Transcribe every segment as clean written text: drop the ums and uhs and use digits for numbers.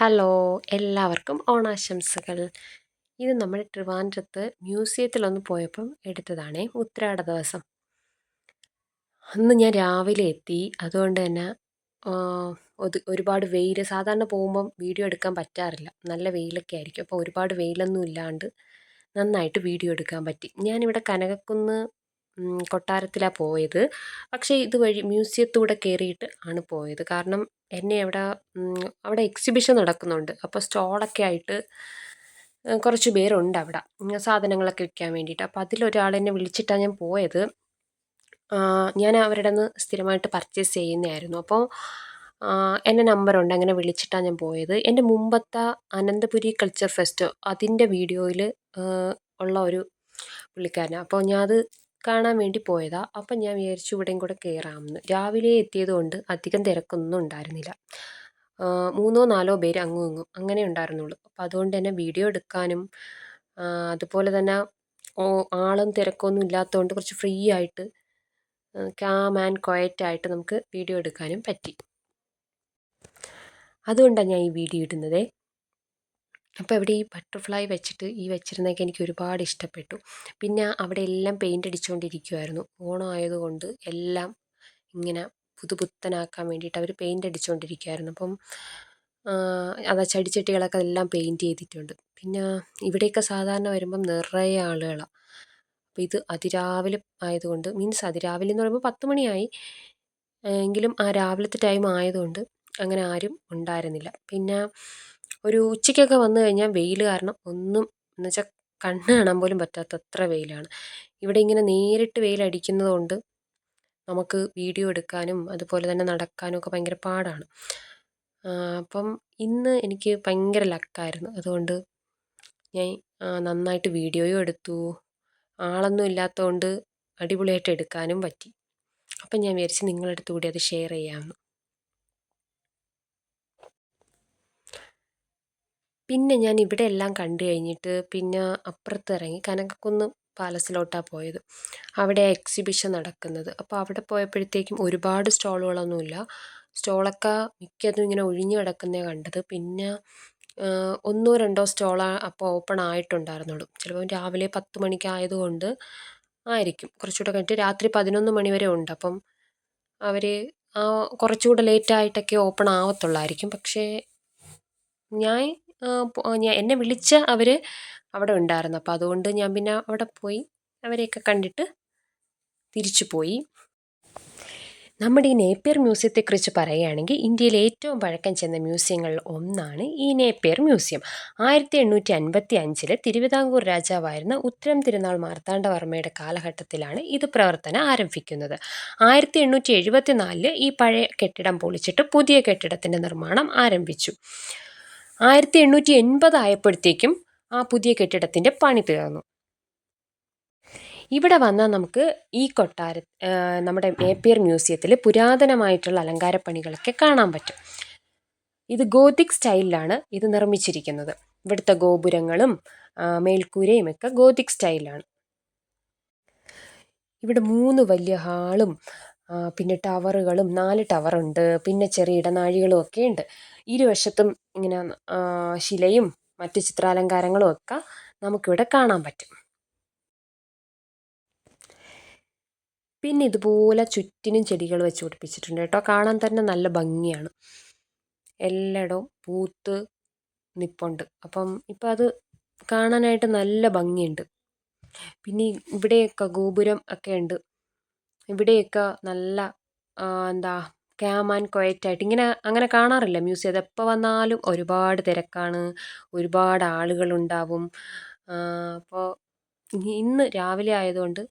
Hello, എല്ലാവർക്കും ഓണാശംസകൾ. ഇത് നമ്മൾ ട്രിവാൻഡ്രത്ത് മ്യൂസിയത്തിലൊന്ന് പോയപ്പം എടുത്തതാണേ, ഉത്രാട ദിവസം. അന്ന് ഞാൻ രാവിലെ എത്തി. അതുകൊണ്ട് തന്നെ ആ, ഒരുപാട് വെയിൽ, സാധാരണ പോകുമ്പം വീഡിയോ എടുക്കാൻ പറ്റാറില്ല. നല്ല വെയിലൊക്കെ ആയിരിക്കും. അപ്പോൾ ഒരുപാട് വെയിലൊന്നും ഇല്ലാണ്ട് നന്നായിട്ട് വീഡിയോ എടുക്കാൻ പറ്റി. ഞാനിവിടെ കനകക്കുന്ന് കൊട്ടാരത്തിലാണ് പോയത്. പക്ഷേ ഇതുവഴി മ്യൂസിയത്തൂടെ കയറിയിട്ട് ആണ് പോയത്. കാരണം എന്നെ അവിടെ എക്സിബിഷൻ നടക്കുന്നുണ്ട്. അപ്പോൾ സ്റ്റോളൊക്കെ ആയിട്ട് കുറച്ച് പേരുണ്ട് അവിടെ, സാധനങ്ങളൊക്കെ വിൽക്കാൻ വേണ്ടിയിട്ട്. അപ്പോൾ അതിലൊരാളെന്നെ വിളിച്ചിട്ടാണ് ഞാൻ പോയത്. ഞാൻ അവരുടെ നിന്ന് സ്ഥിരമായിട്ട് പർച്ചേസ് ചെയ്യുന്നതായിരുന്നു. അപ്പോൾ എൻ്റെ നമ്പറുണ്ട്, അങ്ങനെ വിളിച്ചിട്ടാണ് ഞാൻ പോയത്. എൻ്റെ മുമ്പത്തെ അനന്തപുരി കൾച്ചർ ഫെസ്റ്റ് അതിൻ്റെ വീഡിയോയിൽ ഉള്ള ഒരു പുള്ളിക്കാരനാണ്. അപ്പോൾ ഞാൻ അത് കാണാൻ വേണ്ടി പോയതാണ്. അപ്പം ഞാൻ വിചാരിച്ചു ഇവിടെയും കൂടെ കയറാമെന്ന്. രാവിലെ എത്തിയത് കൊണ്ട് അധികം തിരക്കൊന്നും ഉണ്ടായിരുന്നില്ല. മൂന്നോ നാലോ പേര് അങ്ങും ഇങ്ങും അങ്ങനെ ഉണ്ടായിരുന്നുള്ളൂ. അപ്പോൾ അതുകൊണ്ട് തന്നെ വീഡിയോ എടുക്കാനും അതുപോലെ തന്നെ ആളും തിരക്കൊന്നും ഇല്ലാത്തതുകൊണ്ട് കുറച്ച് ഫ്രീ ആയിട്ട് കാം ആൻഡ് ക്വയറ്റ് ആയിട്ട് നമുക്ക് വീഡിയോ എടുക്കാനും പറ്റി. അതുകൊണ്ടാണ് ഞാൻ ഈ വീഡിയോ ഇടുന്നത്. അപ്പോൾ ഇവിടെ ഈ ബട്ടർഫ്ലൈ വെച്ചിരുന്നതൊക്കെ എനിക്ക് ഒരുപാട് ഇഷ്ടപ്പെട്ടു. പിന്നെ അവിടെ എല്ലാം പെയിൻ്റ് അടിച്ചുകൊണ്ടിരിക്കുമായിരുന്നു. ഓണം ആയതുകൊണ്ട് എല്ലാം ഇങ്ങനെ പുതുപുത്തനാക്കാൻ വേണ്ടിയിട്ട് അവർ പെയിൻ്റ് അടിച്ചുകൊണ്ടിരിക്കുകയായിരുന്നു. അപ്പം അതാ ചെടിച്ചട്ടികളൊക്കെ എല്ലാം പെയിൻറ്റ് ചെയ്തിട്ടുണ്ട്. പിന്നെ ഇവിടെയൊക്കെ സാധാരണ വരുമ്പം നിറയെ ആളുകളാണ്. അപ്പോൾ ഇത് അതിരാവിലെ ആയതുകൊണ്ട്, മീൻസ് അതിരാവിലെ എന്ന് പറയുമ്പോൾ 10 മണിയായി എങ്കിലും ആ രാവിലത്തെ ടൈം ആയതുകൊണ്ട് അങ്ങനെ ആരും ഉണ്ടായിരുന്നില്ല. പിന്നെ ഒരു ഉച്ചയ്ക്കൊക്കെ വന്നു കഴിഞ്ഞാൽ വെയിൽ കാരണം ഒന്നും എന്ന് വെച്ചാൽ കണ്ണ് കാണാൻ പോലും പറ്റാത്തത്ര വെയിലാണ്. ഇവിടെ ഇങ്ങനെ നേരിട്ട് വെയിലടിക്കുന്നത് കൊണ്ട് നമുക്ക് വീഡിയോ എടുക്കാനും അതുപോലെ തന്നെ നടക്കാനും ഒക്കെ ഭയങ്കര പാടാണ്. അപ്പം ഇന്ന് എനിക്ക് ഭയങ്കര ലക്കായിരുന്നു. അതുകൊണ്ട് ഞാൻ നന്നായിട്ട് വീഡിയോയും എടുത്തു. ആളൊന്നും ഇല്ലാത്തതുകൊണ്ട് അടിപൊളിയായിട്ട് എടുക്കാനും പറ്റി. അപ്പം ഞാൻ വിചാരിച്ചു നിങ്ങളുടെ അടുത്ത് കൂടി അത് ഷെയർ ചെയ്യാമെന്ന്. പിന്നെ ഞാൻ ഇവിടെ എല്ലാം കണ്ടു കഴിഞ്ഞിട്ട് പിന്നെ അപ്പുറത്ത് ഇറങ്ങി കനകക്കുന്ന് പാലസിലോട്ടാണ് പോയത്. അവിടെ എക്സിബിഷൻ നടക്കുന്നത്. അപ്പോൾ അവിടെ പോയപ്പോഴത്തേക്കും ഒരുപാട് സ്റ്റോളുകളൊന്നുമില്ല. സ്റ്റോളൊക്കെ മിക്കതും ഇങ്ങനെ ഒഴിഞ്ഞു കിടക്കുന്നതാണ് കണ്ടത്. പിന്നെ ഒന്നോ രണ്ടോ സ്റ്റോളാണ് അപ്പോൾ ഓപ്പൺ ആയിട്ടുണ്ടായിരുന്നുള്ളൂ. ചിലപ്പോൾ രാവിലെ 10 മണിക്കായതുകൊണ്ട് ആയിരിക്കും. കുറച്ചുകൂടെ കഴിഞ്ഞിട്ട് രാത്രി 11 മണി വരെ ഉണ്ട്. അപ്പം അവർ കുറച്ചുകൂടെ ലേറ്റായിട്ടൊക്കെ ഓപ്പൺ ആവത്തുള്ളായിരിക്കും. പക്ഷേ എന്നെ വിളിച്ച അവർ അവിടെ ഉണ്ടായിരുന്നു. അപ്പോൾ അതുകൊണ്ട് ഞാൻ പിന്നെ അവിടെ പോയി അവരെയൊക്കെ കണ്ടിട്ട് തിരിച്ചു പോയി. നമ്മുടെ ഈ നേപ്പിയർ മ്യൂസിയത്തെക്കുറിച്ച് പറയുകയാണെങ്കിൽ ഇന്ത്യയിലെ ഏറ്റവും പഴക്കം ചെന്ന മ്യൂസിയങ്ങളിൽ ഒന്നാണ് ഈ നേപ്പിയർ മ്യൂസിയം. 1855 തിരുവിതാംകൂർ രാജാവായിരുന്ന ഉത്രം തിരുനാൾ മാർത്താണ്ഡവർമ്മയുടെ കാലഘട്ടത്തിലാണ് ഇത് പ്രവർത്തനം ആരംഭിക്കുന്നത്. 1874 ഈ പഴയ കെട്ടിടം പൊളിച്ചിട്ട് പുതിയ കെട്ടിടത്തിൻ്റെ നിർമ്മാണം ആരംഭിച്ചു. 1880 ആയപ്പോഴത്തേക്കും ആ പുതിയ കെട്ടിടത്തിൻ്റെ പണി തീർന്നു. ഇവിടെ വന്നാൽ നമുക്ക് ഈ നമ്മുടെ നേപ്പിയർ മ്യൂസിയത്തിൽ പുരാതനമായിട്ടുള്ള അലങ്കാരപ്പണികളൊക്കെ കാണാൻ പറ്റും. ഇത് ഗോതിക് സ്റ്റൈലിലാണ് ഇത് നിർമ്മിച്ചിരിക്കുന്നത്. ഇവിടുത്തെ ഗോപുരങ്ങളും മേൽക്കൂരയും ഒക്കെ ഗോതിക് സ്റ്റൈലാണ്. ഇവിടെ 3 വലിയ ഹാളും പിന്നെ ടവറുകളും 4 ടവറുണ്ട്. പിന്നെ ചെറിയ ഇടനാഴികളും ഒക്കെ ഉണ്ട്. ഇരുവശത്തും ഇങ്ങനെ ശിലയും മറ്റ് ചിത്രാലങ്കാരങ്ങളും ഒക്കെ നമുക്കിവിടെ കാണാൻ പറ്റും. പിന്നെ ഇതുപോലെ ചുറ്റിനും ചെടികൾ വെച്ച് പിടിപ്പിച്ചിട്ടുണ്ട് കേട്ടോ. കാണാൻ തന്നെ നല്ല ഭംഗിയാണ്. എല്ലായിടവും പൂത്ത് നിൽപ്പുണ്ട്. അപ്പം ഇപ്പം അത് കാണാനായിട്ട് നല്ല ഭംഗിയുണ്ട്. പിന്നെ ഇവിടെയൊക്കെ ഗോപുരം ഒക്കെ ഉണ്ട്. ഇവിടെയൊക്കെ നല്ല എന്താ കാം ആൻഡ് ക്വയറ്റ് ആയിട്ട് അങ്ങനെ കാണാറില്ല മ്യൂസിയം. എപ്പോൾ വന്നാലും ഒരുപാട് തിരക്കാണ്, ഒരുപാട് ആളുകളുണ്ടാവും. അപ്പോൾ ഇന്ന് രാവിലെ ആയതുകൊണ്ട്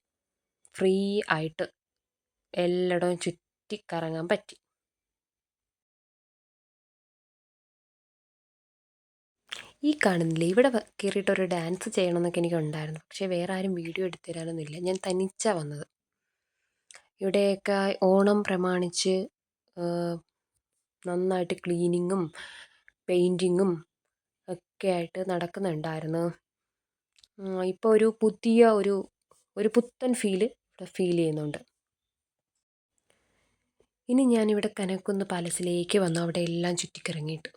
ഫ്രീ ആയിട്ട് എല്ലായിടവും ചുറ്റിക്കറങ്ങാൻ പറ്റി. ഈ കാണുന്നില്ലേ, ഇവിടെ കയറിയിട്ടൊരു ഡാൻസ് ചെയ്യണമെന്നൊക്കെ എനിക്കുണ്ടായിരുന്നു. പക്ഷേ വേറെ ആരും വീഡിയോ എടുത്തു തരാനൊന്നുമില്ല. ഞാൻ തനിച്ചാണ് വന്നത്. ഇവിടെയൊക്കെ ഓണം പ്രമാണിച്ച് നന്നായിട്ട് ക്ലീനിങ്ങും പെയിൻറ്റിങ്ങും ഒക്കെ ആയിട്ട് നടക്കുന്നുണ്ടായിരുന്നു. ഇപ്പോൾ ഒരു പുതിയ ഒരു പുത്തൻ ഫീൽ ചെയ്യുന്നുണ്ട്. ഇനി ഞാനിവിടെ കനകക്കുന്ന് പാലസിലേക്ക് വന്നു. അവിടെ എല്ലാം ചുറ്റിക്കറങ്ങിയിട്ട്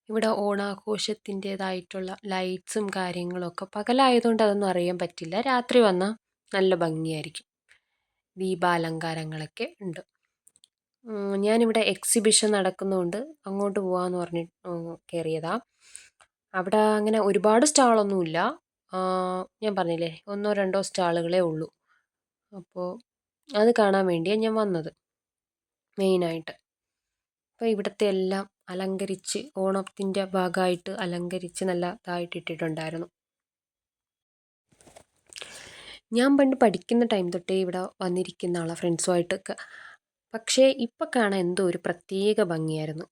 ഇവിടെ ഓണാഘോഷത്തിൻ്റേതായിട്ടുള്ള ലൈറ്റ്സും കാര്യങ്ങളൊക്കെ പകലായതുകൊണ്ട് അതൊന്നും അറിയാൻ പറ്റില്ല. രാത്രി വന്നാൽ നല്ല ഭംഗിയായിരിക്കും. ദീപാലങ്കാരങ്ങളൊക്കെ ഉണ്ട്. ഞാനിവിടെ എക്സിബിഷൻ നടക്കുന്നതുകൊണ്ട് അങ്ങോട്ട് പോകാമെന്ന് പറഞ്ഞ് കയറിയതാ. അവിടെ അങ്ങനെ ഒരുപാട് സ്റ്റാളൊന്നുമില്ല. ഞാൻ പറഞ്ഞില്ലേ, 1-2 സ്റ്റാളുകളേ ഉള്ളൂ. അപ്പോൾ അത് കാണാൻ വേണ്ടിയാണ് ഞാൻ വന്നത് മെയിനായിട്ട്. അപ്പോൾ ഇവിടുത്തെ എല്ലാം അലങ്കരിച്ച് ഓണത്തിൻ്റെ ഭാഗമായിട്ട് അലങ്കരിച്ച് നല്ല ഇതായിട്ട് ഇട്ടിട്ടുണ്ടായിരുന്നു. ഞാൻ പണ്ട് പഠിക്കുന്ന ടൈം തൊട്ടേ ഇവിടെ വന്നിരിക്കുന്ന ആളാണ് ഫ്രണ്ട്സുമായിട്ടൊക്കെ. പക്ഷേ ഇപ്പം കാണാൻ എന്തോ ഒരു പ്രത്യേക ഭംഗിയായിരുന്നു.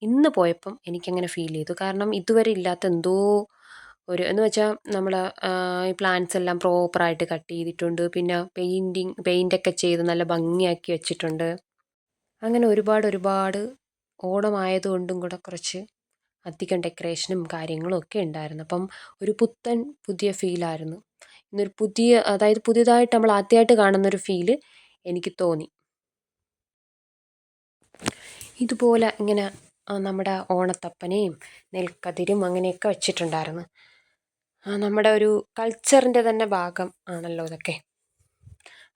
ഇന്ന് പോയപ്പം എനിക്കങ്ങനെ ഫീൽ ചെയ്തു. കാരണം ഇതുവരെ ഇല്ലാത്ത എന്തോ ഒരു എന്ന് വെച്ചാൽ നമ്മൾ ഈ പ്ലാന്റ്സ് എല്ലാം പ്രോപ്പറായിട്ട് കട്ട് ചെയ്തിട്ടുണ്ട്. പിന്നെ പെയിൻ്റൊക്കെ ചെയ്ത് നല്ല ഭംഗിയാക്കി വെച്ചിട്ടുണ്ട്. അങ്ങനെ ഒരുപാട് ഓണമായതുകൊണ്ടും കൂടെ കുറച്ച് അധികം ഡെക്കറേഷനും കാര്യങ്ങളും ഒക്കെ ഉണ്ടായിരുന്നു. അപ്പം ഒരു പുതിയ ഫീലായിരുന്നു. ഇന്നൊരു അതായത് പുതിയതായിട്ട് നമ്മൾ ആദ്യമായിട്ട് കാണുന്നൊരു ഫീല് എനിക്ക് തോന്നി. ഇതുപോലെ ഇങ്ങനെ നമ്മുടെ ഓണത്തപ്പനെയും നെൽക്കതിരും അങ്ങനെയൊക്കെ വെച്ചിട്ടുണ്ടായിരുന്നു. നമ്മുടെ ഒരു കൾച്ചറിൻ്റെ തന്നെ ഭാഗം ആണല്ലോ ഇതൊക്കെ.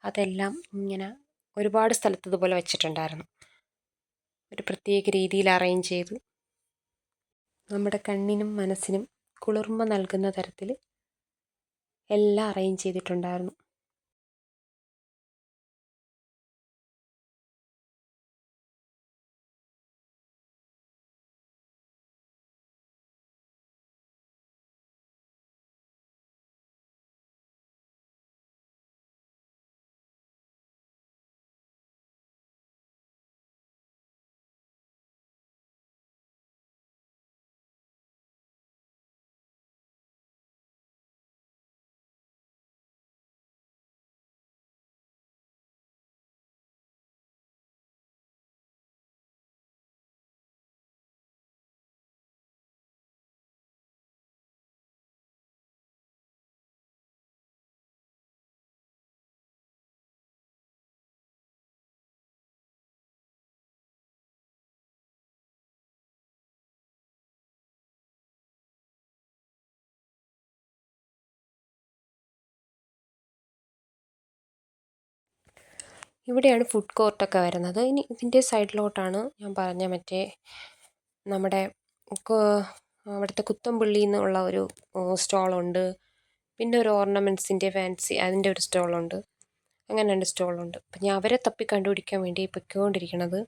അതെല്ലാം ഇങ്ങനെ ഒരുപാട് സ്ഥലത്ത് ഇതുപോലെ വെച്ചിട്ടുണ്ടായിരുന്നു. ഒരു പ്രത്യേക രീതിയിൽ അറേഞ്ച് ചെയ്ത് നമ്മുടെ കണ്ണിനും മനസ്സിനും കുളിർമ നൽകുന്ന തരത്തിൽ എല്ലാം അറേഞ്ച് ചെയ്തിട്ടുണ്ടായിരുന്നു. ഇവിടെയാണ് ഫുഡ് കോർട്ടൊക്കെ വരുന്നത്. ഇനി ഇതിൻ്റെ സൈഡിലോട്ടാണ് ഞാൻ പറഞ്ഞ മറ്റേ നമ്മുടെ അവിടുത്തെ കുത്തംപുള്ളിയിൽ നിന്നുള്ള ഒരു സ്റ്റോളുണ്ട്. പിന്നെ ഒരു ഓർണമെൻറ്റ്സിൻ്റെ ഫാൻസി അതിൻ്റെ ഒരു സ്റ്റോളുണ്ട്. അങ്ങനെ 2 സ്റ്റോളുണ്ട്. അപ്പം ഞാൻ അവരെ തപ്പി കണ്ടുപിടിക്കാൻ വേണ്ടി പൊയ്ക്കൊണ്ടിരിക്കണത്.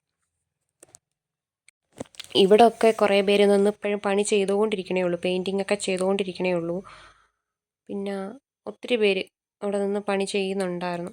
ഇവിടെ ഒക്കെ കുറേ പേര് നിന്ന് ഇപ്പോഴും പണി ചെയ്തുകൊണ്ടിരിക്കണേ ഉള്ളൂ. പെയിൻറ്റിങ് ഒക്കെ ചെയ്തുകൊണ്ടിരിക്കണേ ഉള്ളൂ. പിന്നെ ഒത്തിരി പേര് അവിടെ നിന്ന് പണി ചെയ്യുന്നുണ്ടായിരുന്നു.